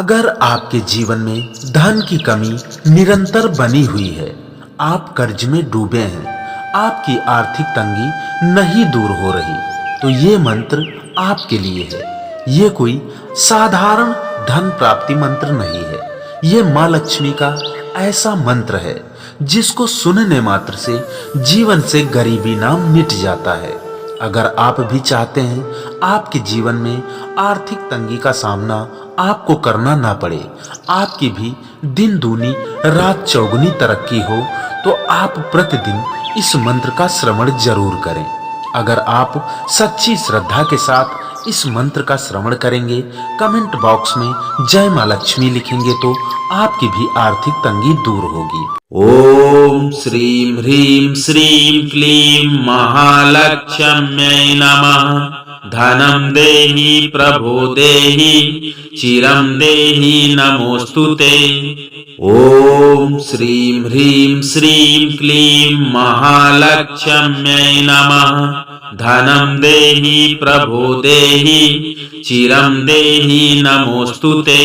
अगर आपके जीवन में धन की कमी निरंतर बनी हुई है, आप कर्ज में डूबे हैं, आपकी आर्थिक तंगी नहीं दूर हो रही, तो ये मंत्र आपके लिए है। ये कोई साधारण धन प्राप्ति मंत्र नहीं है। ये माँ लक्ष्मी का ऐसा मंत्र है जिसको सुनने मात्र से जीवन से गरीबी नाम मिट जाता है। अगर आप भी चाहते हैं आपके जीवन में आर्थिक तंगी का सामना आपको करना ना पड़े, आपकी भी दिन दूनी रात चौगुनी तरक्की हो, तो आप प्रतिदिन इस मंत्र का श्रवण जरूर करें। अगर आप सच्ची श्रद्धा के साथ इस मंत्र का श्रवण करेंगे, कमेंट बॉक्स में जय मां लक्ष्मी लिखेंगे, तो आपकी भी आर्थिक तंगी दूर होगी। ओम श्रीं ह्रीं श्रीं क्लीं महालक्ष्म्यै नमः। धनं देहि प्रभो देहि चिरं देहि नमोस्तुते। ओम श्रीं ह्रीं श्रीं क्लीं महालक्ष्म्यै नमः। धनं देहि प्रभो देहि चिरं देहि नमोस्तुते।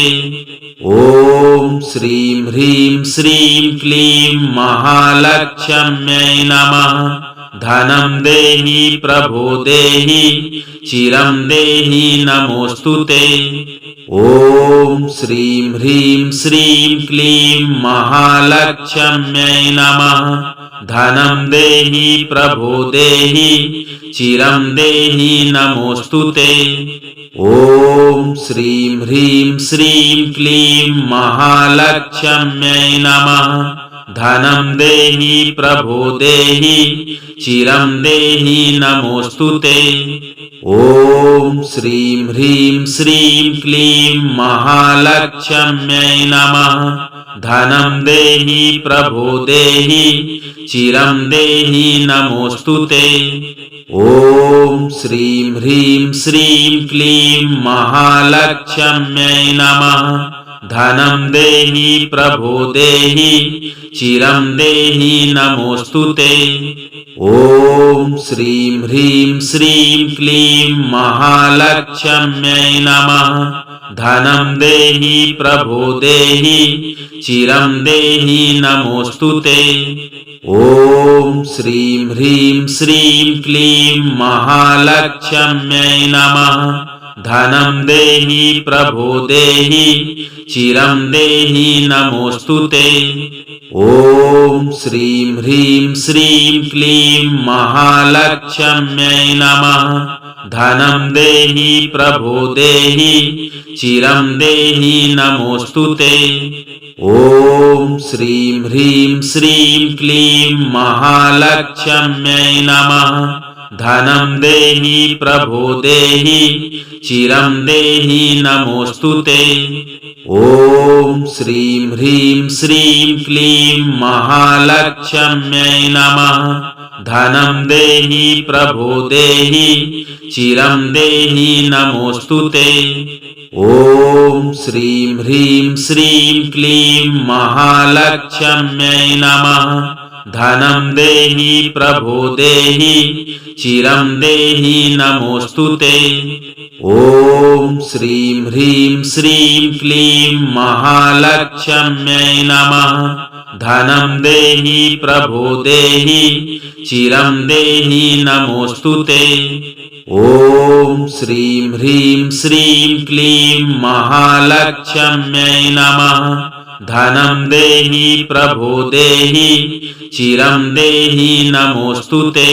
ओम श्रीं ह्रीं श्रीं क्लीं महालक्ष्म्यै नमः। धनं देहि प्रभो देहि चिरं देहि नमोस्तुते। ओम श्रीं ह्रीं श्रीं क्लीं महालक्ष्म्यै नमः। धनं देहि प्रभो देहि चिरं देहि नमोस्तुते। ओम श्रीं ह्रीं श्रीं क्लीं महालक्ष्म्यै नमः। धनं देहि प्रभो देहि चिरं देहि नमोस्तुते। ओम श्रीं ह्रीं श्रीं क्लीं महालक्ष्म्यै नमः। धनं देहि प्रभो देहि चिरं देहि नमोस्तुते। ओम श्रीं ह्रीं श्रीं क्लीं महालक्ष्म्यै नमः। धनं देहि प्रभो देहि चिरं देहि नमोस्तुते। ओम श्रीं ह्रीं श्रीं क्लीं महालक्ष्म्यै नमः। धनं देहि प्रभो देहि चिरं देहि नमोस्तुते। ओम श्रीं ह्रीं श्रीं क्लीं महालक्ष्म्यै नमः। धनं देहि प्रभो देहि चिरं देहि नमोस्तुते। ओम श्रीं ह्रीं श्रीं क्लीं महालक्ष्म्यै नमः। धनं देहि प्रभो देहि चिरं देहि नमोस्तुते। ओम श्रीं ह्रीं श्रीं क्लीं महालक्ष्म्यै नमः। धनं देहि प्रभो देहि चिरं देहि नमोस्तुते। ओम श्रीं ह्रीं श्रीं क्लीं महालक्ष्म्यै नमः। धनं देहि प्रभो देहि चिरं देहि नमोस्तुते। ओम श्रीं ह्रीं श्रीं क्लीं महालक्ष्म्यै नमः। धनं देहि प्रभो देहि चिरं देहि नमोस्तुते। ओम श्रीं ह्रीं श्रीं क्लीं महालक्ष्म्यै नमः। धनं देहि प्रभो देहि चिरं देहि नमोस्तुते। ओम श्रीं ह्रीं श्रीं क्लीं महालक्ष्म्यै नमः। धनं देहि प्रभो देहि चिरं देहि नमोस्तुते।